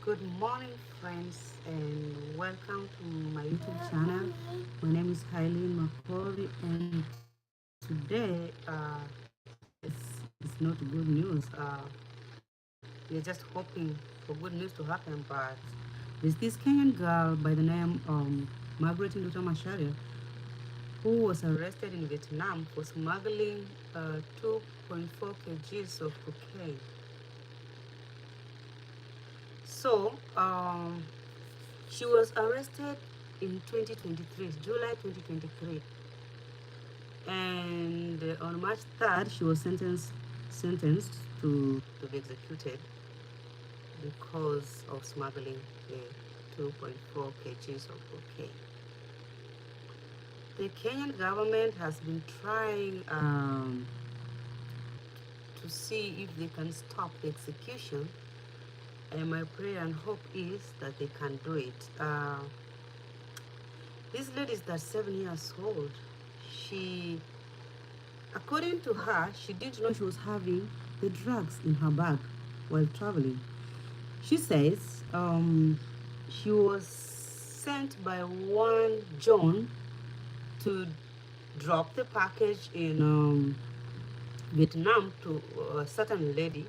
Good morning, friends, and welcome to my YouTube channel. My name is Hailene Makori, and today it's not good news. We're just hoping for good news to happen, but there's this Kenyan girl by the name Margaret Nduta, who was arrested in Vietnam for smuggling 2.4 kgs of cocaine. So, she was arrested in 2023, July 2023, and on March 3rd, she was sentenced to be executed because of smuggling the 2.4 kgs of cocaine. The Kenyan government has been trying to see if they can stop the execution, and my prayer and hope is that they can do it. This lady is that 7 years old. She, according to her, she didn't know she was having the drugs in her bag while traveling. She says she was sent by one John to drop the package in Vietnam to a certain lady,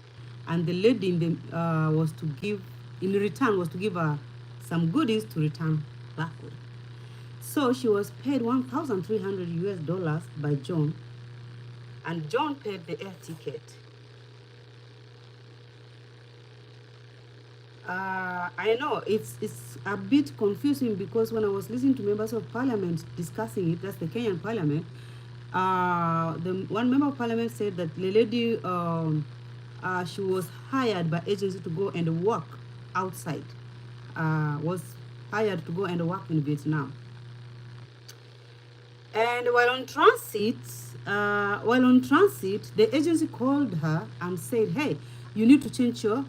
and the lady was to give, in return, was to give her some goodies to return backward. So she was paid 1,300 US dollars by John, and John paid the air ticket. I know it's a bit confusing because when I was listening to members of parliament discussing it, that's the Kenyan parliament, the one member of parliament said that the lady, she was hired by agency to go and work outside, was hired to go and work in Vietnam. And while on transit, the agency called her and said, "Hey, you need to change your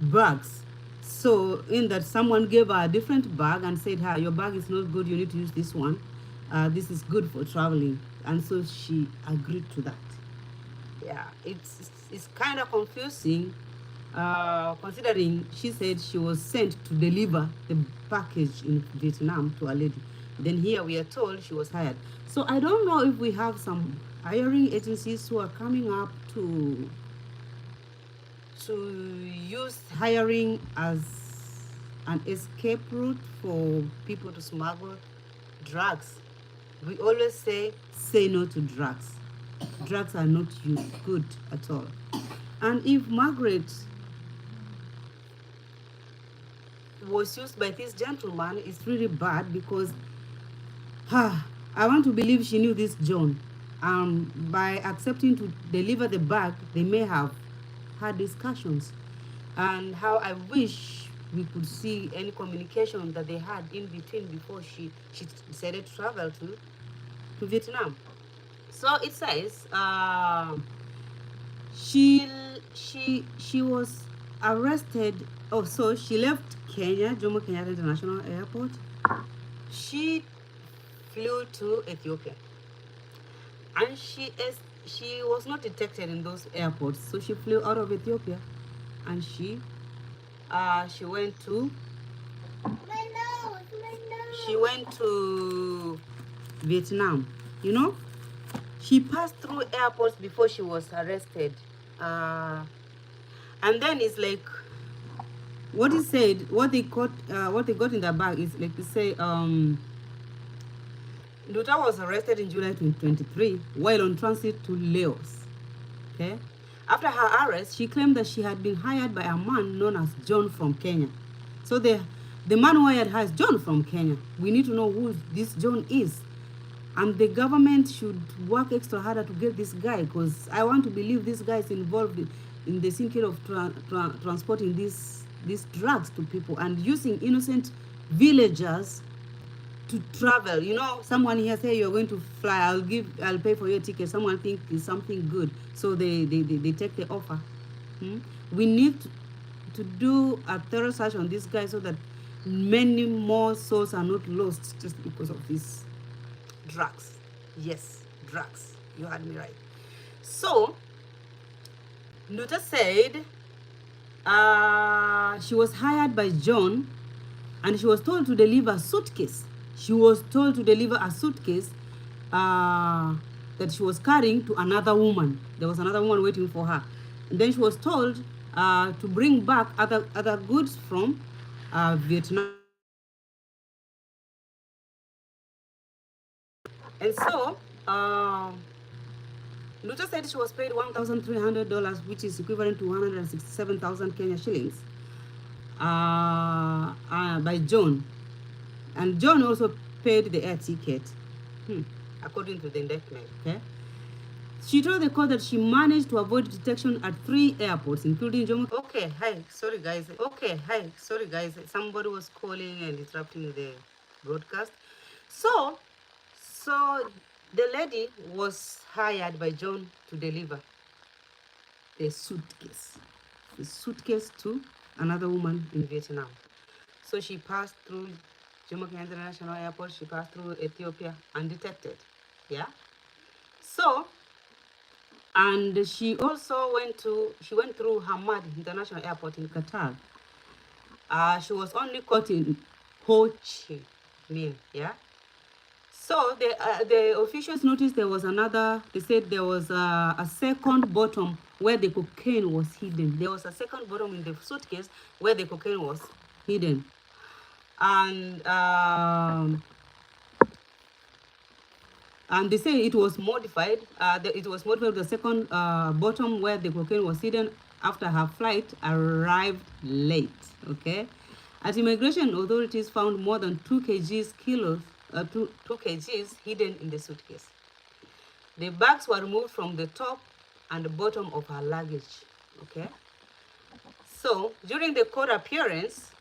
bags." So in that, someone gave her a different bag and said, "Hey, your bag is not good. You need to use this one. This is good for traveling." And so she agreed to that. Yeah, it's kind of confusing, considering she said she was sent to deliver the package in Vietnam to a lady. Then here we are told she was hired. So I don't know if we have some hiring agencies who are coming up to use hiring as an escape route for people to smuggle drugs. We always say no to drugs. Drugs are not good at all. And if Margaret was used by this gentleman, it's really bad because I want to believe she knew this John. By accepting to deliver the bag, they may have had discussions. And how I wish we could see any communication that they had in between before she decided to travel to Vietnam. So it says she was arrested. Oh, so she left Kenya, Jomo Kenyatta International Airport. She flew to Ethiopia, and she was not detected in those airports. So she flew out of Ethiopia, and she went to Vietnam. You know, she passed through airports before she was arrested, and then it's like what he said. What they got in the bag is like, they say Nduta was arrested in July 2023 while on transit to Laos. Okay. After her arrest, she claimed that she had been hired by a man known as John from Kenya. So the man who hired her is John from Kenya. We need to know who this John is. And the government should work extra harder to get this guy, because I want to believe this guy is involved in the sinking of transporting these drugs to people and using innocent villagers to travel. You know, someone here say you're going to fly, I'll pay for your ticket. Someone think it's something good, so they take the offer. We need to do a thorough search on this guy so that many more souls are not lost just because of this drugs. Yes, drugs. You heard me right. So Nduta said she was hired by John, and she was told to deliver a suitcase. She was told to deliver a suitcase that she was carrying to another woman. There was another woman waiting for her. And then she was told to bring back other goods from Vietnam. And so, Nduta said she was paid $1,300, which is equivalent to 167,000 Kenya shillings, by John. And John also paid the air ticket, according to the indictment. Okay. She told the court that she managed to avoid detection at 3 airports, including Jomo. Okay, hi, sorry guys. Okay, hi, sorry guys. Somebody was calling and interrupting the broadcast. So the lady was hired by John to deliver the suitcase to another woman in Vietnam. So she passed through Jomo Kenyatta International Airport. She passed through Ethiopia undetected. Yeah. So, and she also went through Hamad International Airport in Qatar. She was only caught in Ho Chi Minh. Yeah. So the officials noticed there was another. They said there was a second bottom where the cocaine was hidden. There was a second bottom in the suitcase where the cocaine was hidden, and they say it was modified. It was modified with the second bottom where the cocaine was hidden after her flight arrived late. Okay, as immigration authorities found more than 2 kgs hidden in the suitcase. The bags were removed from the top and the bottom of her luggage. Okay. So during the court appearance,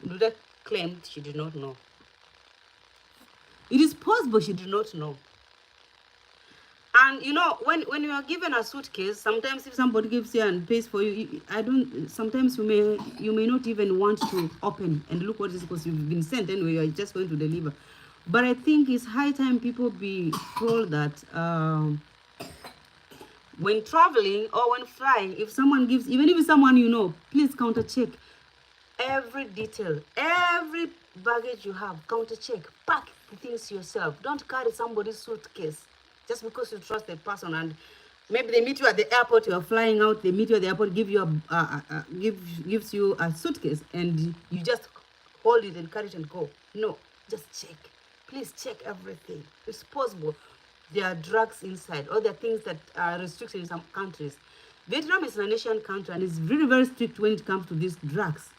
Nduta claimed she did not know. It is possible she did not know. And you know, when you are given a suitcase, sometimes if somebody gives you and pays for you, sometimes you may not even want to open and look what it is, because you've been sent anyway, you're just going to deliver. But I think it's high time people be told that when traveling or when flying, if someone gives, even if it's someone you know, please counter check every detail, every baggage you have, counter check, pack the things yourself. Don't carry somebody's suitcase just because you trust the person, and maybe they meet you at the airport, you are flying out, they meet you at the airport, gives you a suitcase, and you just hold it and carry it and go. No, just check. Please check everything. It's possible there are drugs inside, or there are things that are restricted in some countries. Vietnam is an Asian country and it's very, very strict when it comes to these drugs.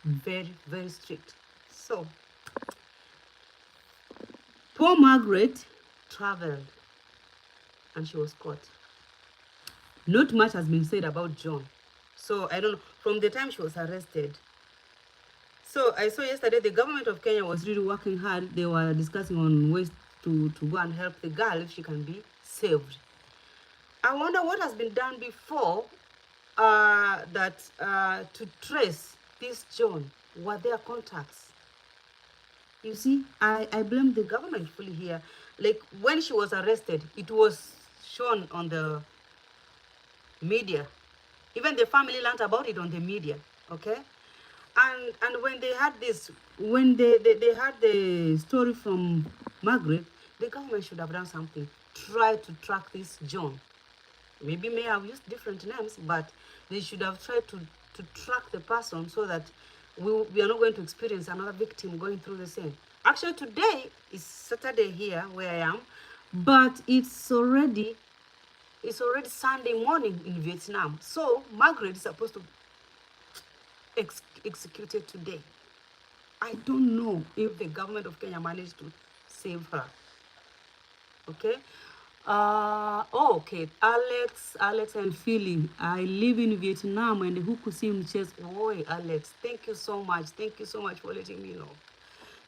Very, very strict. So, poor Margaret traveled and she was caught. Not much has been said about John. So, I don't know, from the time she was arrested. So, I saw yesterday the government of Kenya was really working hard. They were discussing on ways to go and help the girl if she can be saved. I wonder what has been done before to trace this John. Were there contacts? You see, I blame the government fully here. Like when she was arrested, it was shown on the media. Even the family learned about it on the media. Okay, and when they had this, when they had the story from Margaret, the government should have done something. Try to track this John. Maybe may have used different names, but they should have tried to track the person so that we are not going to experience another victim going through the same. Actually, today is Saturday here where I am, but it's already Sunday morning in Vietnam. So Margaret is supposed to execute it today. I don't know if the government of Kenya managed to save her. Okay. Okay. Alex and Philly. I live in Vietnam and who could see him chest. Oi, Alex, thank you so much. Thank you so much for letting me know.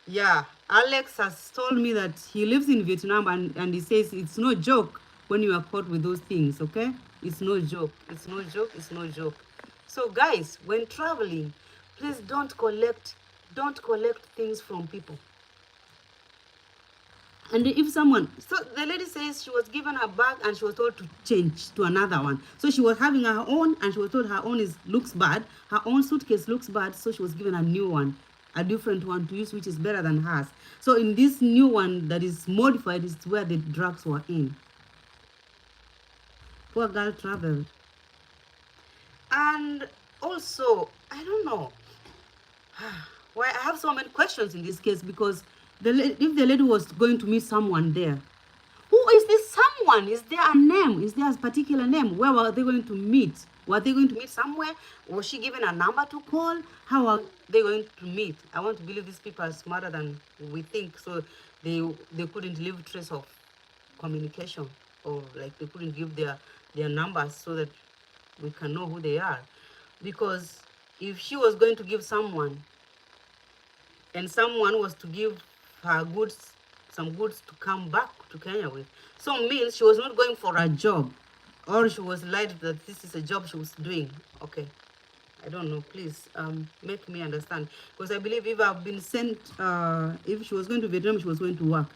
Yeah, Alex has told me that he lives in Vietnam and he says it's no joke when you are caught with those things, okay? It's no joke. It's no joke. It's no joke. So guys, when traveling, please don't collect things from people. And if someone, so the lady says she was given a bag and she was told to change to another one. So she was having her own and she was told her own looks bad. Her own suitcase looks bad. So she was given a new one, a different one to use, which is better than hers. So in this new one that is modified is where the drugs were in. Poor girl traveled. And also, I don't know why I have so many questions in this case, because if the lady was going to meet someone there, who is this someone? Is there a name? Is there a particular name? Where were they going to meet? Were they going to meet somewhere? Was she given a number to call? How are they going to meet? I want to believe these people are smarter than we think, so they couldn't leave trace of communication, or like they couldn't give their numbers so that we can know who they are. Because if she was going to give someone and someone was to give her goods, some goods to come back to Kenya with, so means she was not going for a job, or she was lied that this is a job she was doing. Okay, I don't know, please make me understand, because I believe if I've been sent, if she was going to Vietnam, she was going to work,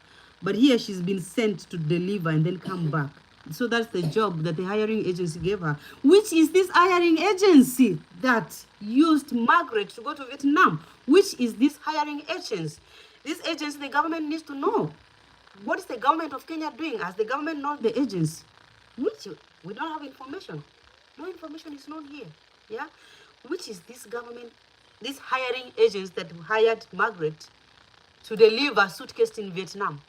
but here she's been sent to deliver and then come back. So that's the job that the hiring agency gave her. Which is this hiring agency that used Margaret to go to Vietnam? Which is this hiring agency? This agency, the government needs to know. What is the government of Kenya doing as the government knows the agency? Which we don't have information. No information is known here. Yeah? Which is this government, this hiring agency that hired Margaret to deliver a suitcase in Vietnam?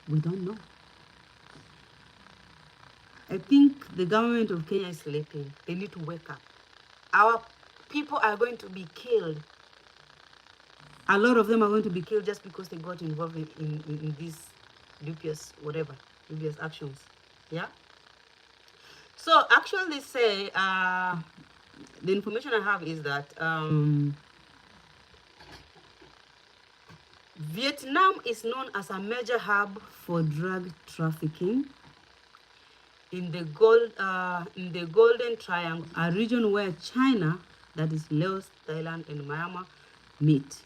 We don't know. I think the government of Kenya is sleeping. They need to wake up. Our people are going to be killed. A lot of them are going to be killed just because they got involved in these dubious actions. Yeah? So actually they say, the information I have is that Vietnam is known as a major hub for drug trafficking in the Golden Triangle, a region where China, that is Laos, Thailand, and Myanmar, meet.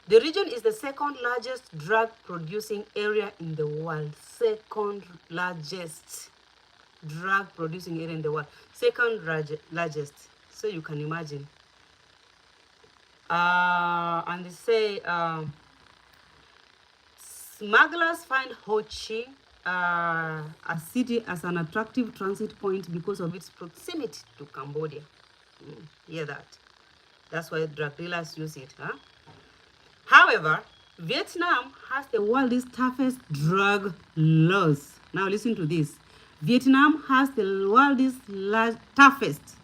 The region is the second largest drug producing area in the world. Second largest drug producing area in the world. Second largest. So you can imagine. And they say smugglers find Ho Chi, a city, as an attractive transit point because of its proximity to Cambodia. Hear that? That's why drug dealers use it. Huh? However, Vietnam has the world's toughest drug laws. Now listen to this. Vietnam has the world's toughest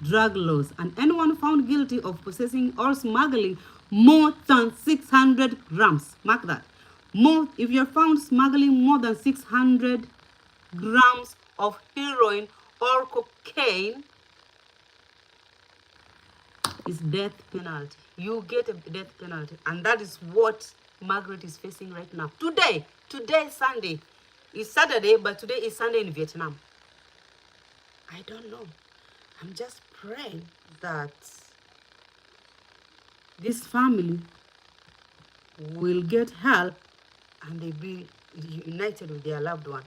drug laws, and anyone found guilty of possessing or smuggling more than 600 grams, mark that, if you're found smuggling more than 600 grams of heroin or cocaine, is death penalty. You get a death penalty, and that is what Margaret is facing right now. Today is Sunday. It's Saturday, but today is Sunday in Vietnam. I don't know. I'm just praying that this family will get help and they be united with their loved one.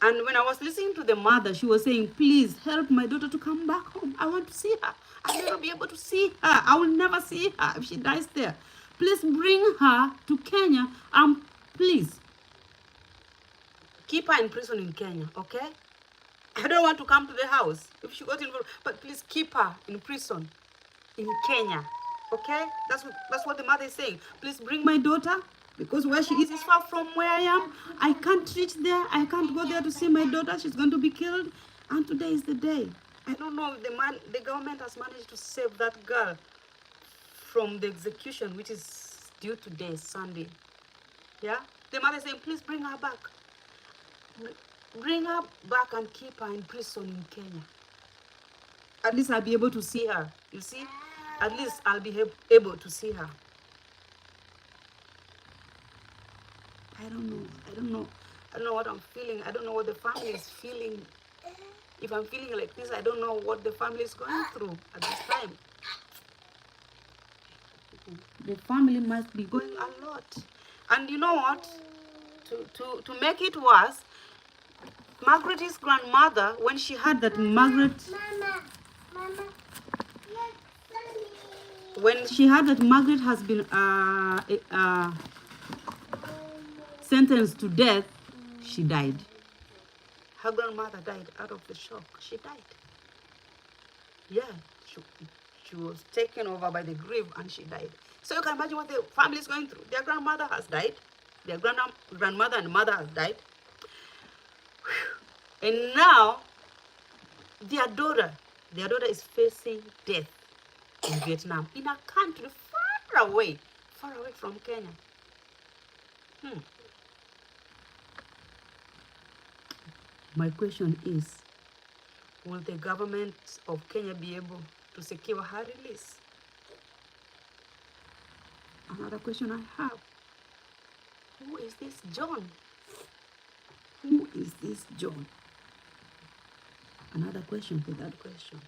And when I was listening to the mother, she was saying, please help my daughter to come back home. I want to see her. I'll never be able to see her. I will never see her if she dies there. Please bring her to Kenya. Please keep her in prison in Kenya, okay? I don't want to come to the house if she got involved, but please keep her in prison in Kenya, okay? That's what the mother is saying. Please bring my daughter, because where she is far from where I am. I can't reach there. I can't go there to see my daughter. She's going to be killed. And today is the day. I don't know if the government has managed to save that girl from the execution, which is due today, Sunday. Yeah? The mother is saying, please bring her back. Bring her back and keep her in prison in Kenya. At least I'll be able to see her. You see? At least I'll be able to see her. I don't know what I'm feeling. I don't know what the family is feeling. If I'm feeling like this, I don't know what the family is going through at this time. The family must be going a lot. And you know what? To make it worse, Margaret's grandmother, when she heard that when she heard that Margaret has been sentenced to death, she died. Her grandmother died out of the shock. She died. Yeah, she was taken over by the grief and she died. So you can imagine what the family is going through. Their grandmother has died. Their grandmother and mother has died. And now their daughter is facing death in Vietnam, in a country far away from Kenya. My question is, will the government of Kenya be able to secure her release? Another question I have, who is this John? Who is this John? Another question to that question.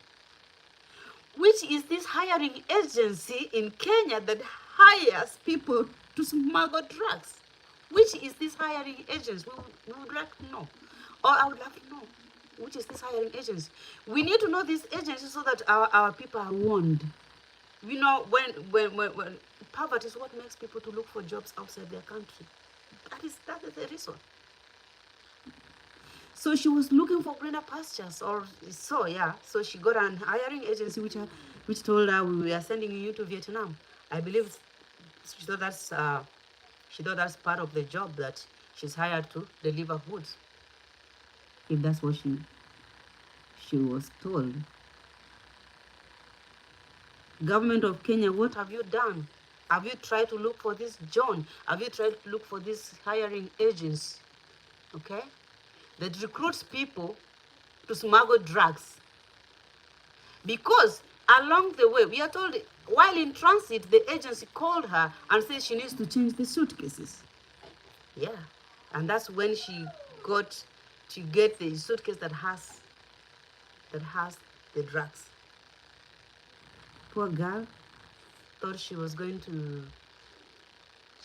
Which is this hiring agency in Kenya that hires people to smuggle drugs? Which is this hiring agency? We would like to know. Or I would love to know. Which is this hiring agency? We need to know this agency so that our people are warned. You know, when poverty is what makes people to look for jobs outside their country. That is the reason. So she was looking for greener pastures, or so, yeah. So she got an hiring agency which told her, we are sending you to Vietnam. I believe she thought that's part of the job, that she's hired to deliver goods. If that's what she was told. Government of Kenya, what have you done? Have you tried to look for this John? Have you tried to look for this hiring agents? Okay? That recruits people to smuggle drugs. Because along the way, we are told, while in transit, the agency called her and said she needs to change the suitcases. Yeah. And that's when she got to get the suitcase that has the drugs. Poor girl thought she was going to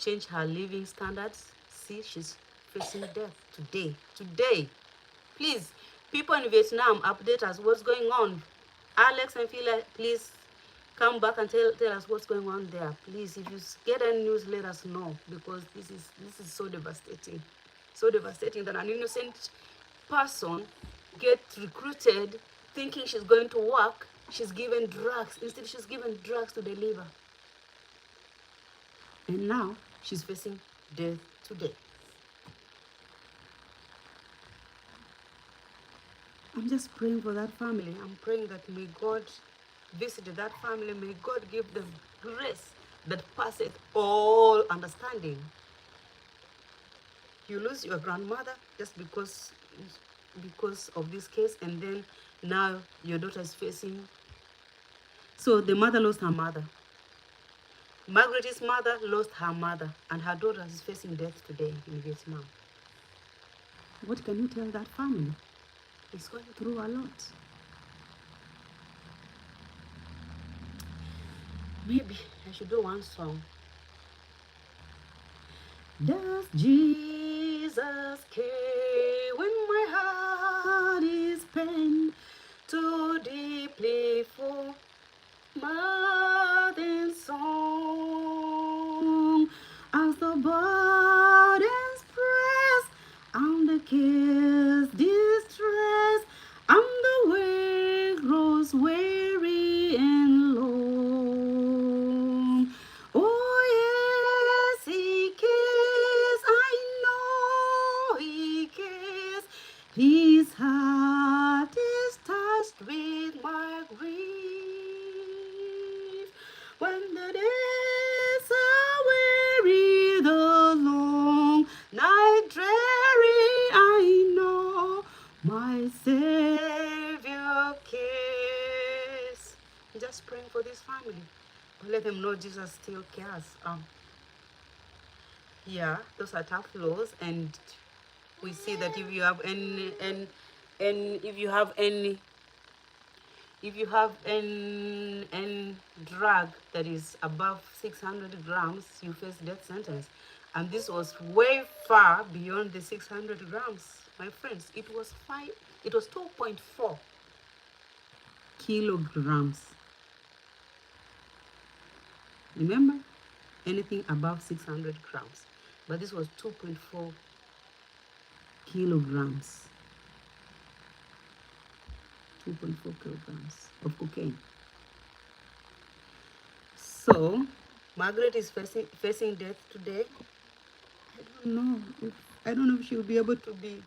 change her living standards. See, she's facing death today. Today. Please, people in Vietnam, update us what's going on. Alex and Phila, please come back and tell us what's going on there. Please, if you get any news, let us know, because this is so devastating. So devastating that an innocent person gets recruited thinking she's going to work. She's given drugs. Instead, she's given drugs to deliver. And now she's facing death today. I'm just praying for that family. I'm praying that may God visit that family. May God give them grace that passeth all understanding. You lose your grandmother just because of this case, and then now your daughter is facing. So the mother lost her mother. Margaret's mother lost her mother, and her daughter is facing death today in Vietnam. What can you tell that family? It's going through a lot. Maybe I should do one song. Does Jesus care when my heart is pained too deeply for mirth and song? As the burdens press and the cares distress, and the way grows weary and long. Oh yes, he cares, I know he cares. His heart is touched with my grief. When the days are weary, the long night dreary, I know my Savior cares. Just praying for this family. Let them know Jesus still cares. Yeah, those are tough laws, and we see that if you have any if you have an drug that is above 600 grams, you face death sentence. And this was way far beyond the 600 grams, my friends. It was 2.4 kilograms. Remember, anything above 600 grams. But this was 2.4 kilograms. 2.4 kilograms of cocaine. So, Margaret is facing death today. I don't know if she'll be able to be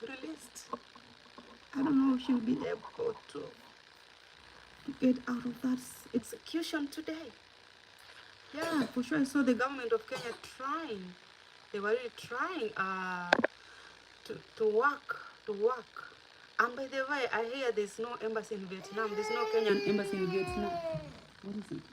released. I don't know if she'll be able to get out of that execution today. Yeah, for sure. I saw the government of Kenya trying. They were really trying to work. And by the way, I hear there's no embassy in Vietnam. There's no Kenyan embassy in Vietnam. What is it?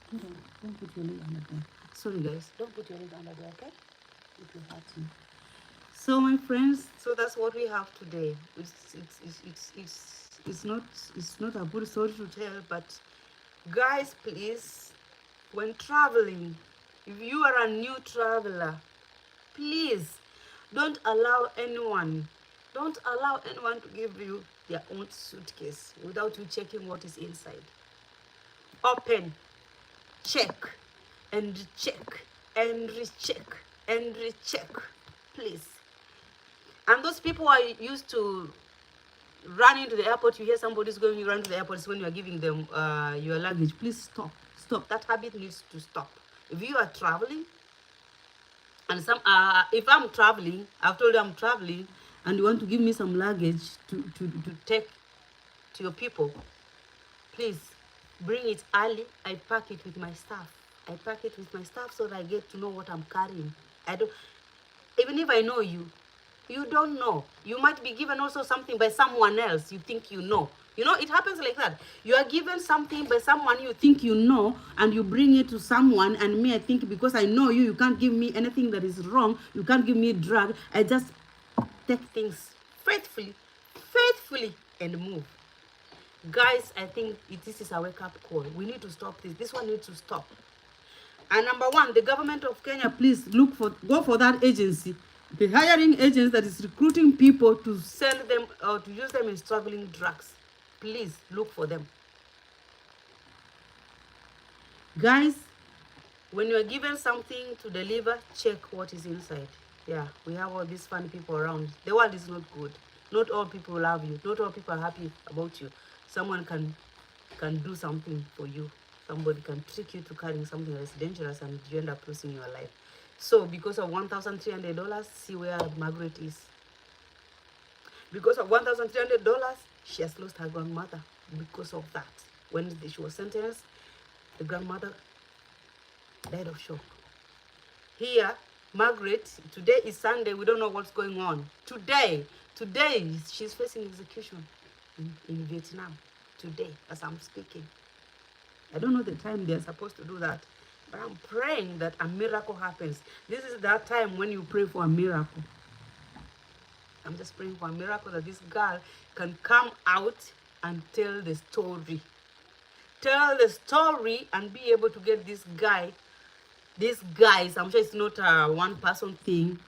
Please, don't put your leg under there. Sorry guys, don't put your leg under there, okay? It will hurt you. So my friends, so that's what we have today. It's not a good story to tell, but guys, please, when traveling, if you are a new traveler, please don't allow anyone to give you their own suitcase without you checking what is inside. Open, check, and check, and recheck, and recheck, please. And those people are used to run into the airport. You hear somebody's going, you run to the airport. It's when you are giving them your luggage. Please stop. That habit needs to stop. If you are traveling, and if I'm traveling, I've told you I'm traveling, and you want to give me some luggage to take to your people, please bring it early. I pack it with my staff. So that I get to know what I'm carrying. Even if I know you, you don't know. You might be given also something by someone else you think you know. You know, it happens like that. You are given something by someone you think you know, and you bring it to someone, and me, I think because I know you, you can't give me anything that is wrong. You can't give me drug. I just take things faithfully, and move. Guys, I think this is a wake-up call. We need to stop this. This one needs to stop. And number one, the government of Kenya, please go for that agency. The hiring agents that is recruiting people to sell them or to use them in smuggling drugs. Please look for them. Guys, when you are given something to deliver, check what is inside. Yeah, we have all these fun people around. The world is not good. Not all people love you. Not all people are happy about you. Someone can do something for you. Somebody can trick you to carrying something that is dangerous, and you end up losing your life. So because of $1,300, see where Margaret is. Because of $1,300, she has lost her grandmother. Because of that, when she was sentenced, the grandmother died of shock. Here, Margaret, today is Sunday. We don't know what's going on. Today, she's facing execution in Vietnam. Today, as I'm speaking. I don't know the time they're supposed to do that. But I'm praying that a miracle happens. This is that time when you pray for a miracle. I'm just praying for a miracle that this girl can come out and tell the story. Tell the story and be able to get this guy, these guys. I'm sure it's not a one-person thing.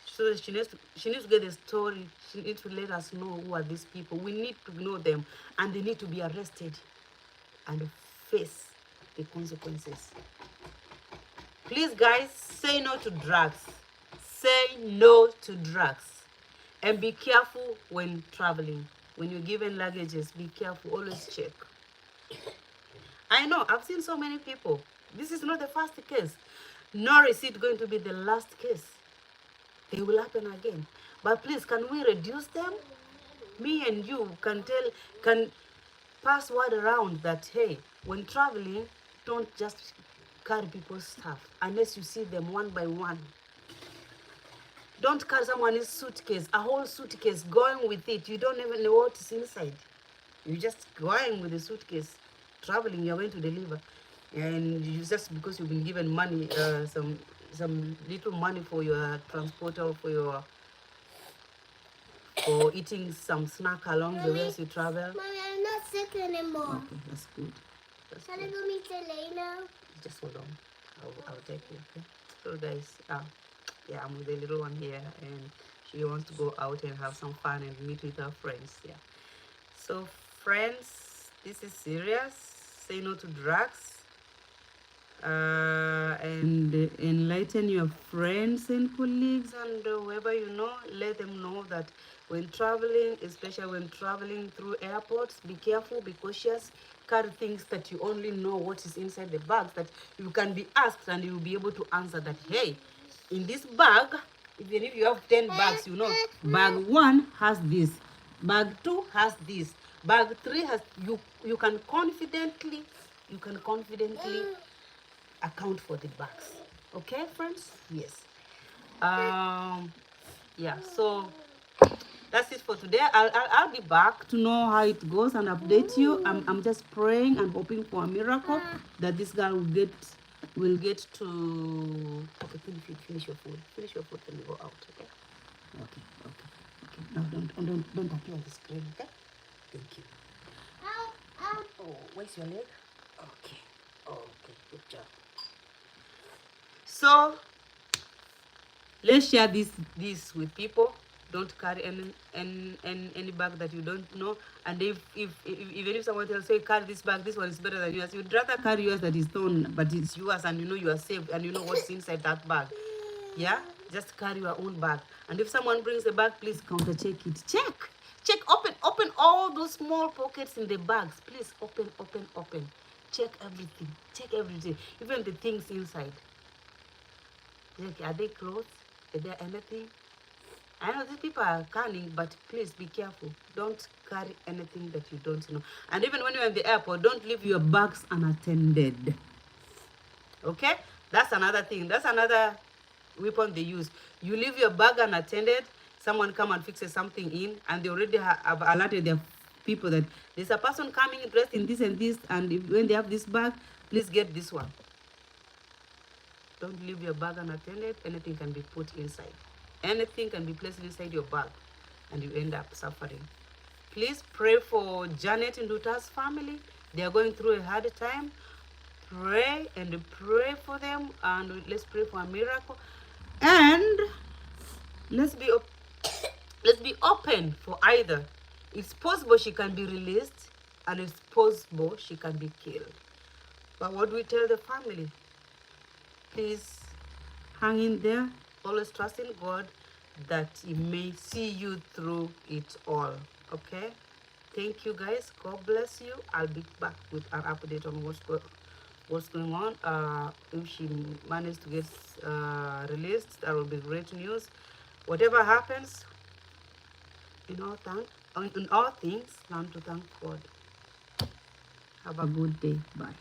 So she needs to get the story. She needs to let us know who are these people. We need to know them, and they need to be arrested and face the consequences. Please, guys, say no to drugs. Say no to drugs. And be careful when traveling. When you're given luggages, be careful. Always check. I know, I've seen so many people. This is not the first case. Nor is it going to be the last case. They will happen again. But please, can we reduce them? Me and you can pass word around that, hey, when traveling, don't just carry people's stuff unless you see them one by one. Don't carry someone's suitcase, a whole suitcase, going with it. You don't even know what's inside. You're just going with the suitcase. Traveling, you're going to deliver. And you just because you've been given money, some little money for your transport or for your or eating some snack along the way as you travel. Mommy, I'm not sick anymore. Okay, that's good. Can I go meet Elena? Just hold on. I'll take you. Okay. So guys, yeah, I'm with the little one here, and she wants to go out and have some fun and meet with her friends. Yeah. So friends, this is serious. Say no to drugs. And enlighten your friends and colleagues and whoever you know. Let them know that when traveling, especially when traveling through airports, be careful, be cautious, carry things that you only know what is inside the bags, that you can be asked and you will be able to answer that, hey, in this bag, even if you have 10 bags, you know, bag 1 has this, bag 2 has this, bag 3 has, you can confidently account for the bags. Okay, friends? Yes. Yeah, so that's it for today. I'll be back to know how it goes and update you. I'm just praying and hoping for a miracle that this girl will get to. Okay, finish your food. Finish your food when you go out. Okay. Okay. No, don't appear on the screen. Okay. Thank you. Oh, where's your leg? Okay. Okay. Good job. So let's share this with people. Don't carry any bag that you don't know. And even if someone tells you carry this bag, this one is better than yours, you'd rather carry yours that is torn but it's yours, and you know you are safe and you know what's inside that bag. Yeah, just carry your own bag. And if someone brings a bag, please counter check it. Check, open all those small pockets in the bags. Please open. Check everything, even the things inside. Are they clothes? Is there anything? I know these people are cunning, but please be careful. Don't carry anything that you don't know. And even when you're in the airport, don't leave your bags unattended. Okay? That's another thing. That's another weapon they use. You leave your bag unattended, someone come and fixes something in, and they already have alerted their people that there's a person coming dressed in this and this, and when they have this bag, please get this one. Don't leave your bag unattended. Anything can be put inside. Anything can be placed inside your bag, and you end up suffering. Please pray for Janet Nduta's family. They are going through a hard time. Pray for them, and let's pray for a miracle. And let's be open for either. It's possible she can be released, and it's possible she can be killed. But what do we tell the family? Please hang in there. Always trust in God that He may see you through it all. Okay? Thank you, guys. God bless you. I'll be back with an update on what's going on. If she managed to get released, that will be great news. Whatever happens, in all things, learn to thank God. Have a good day. Bye.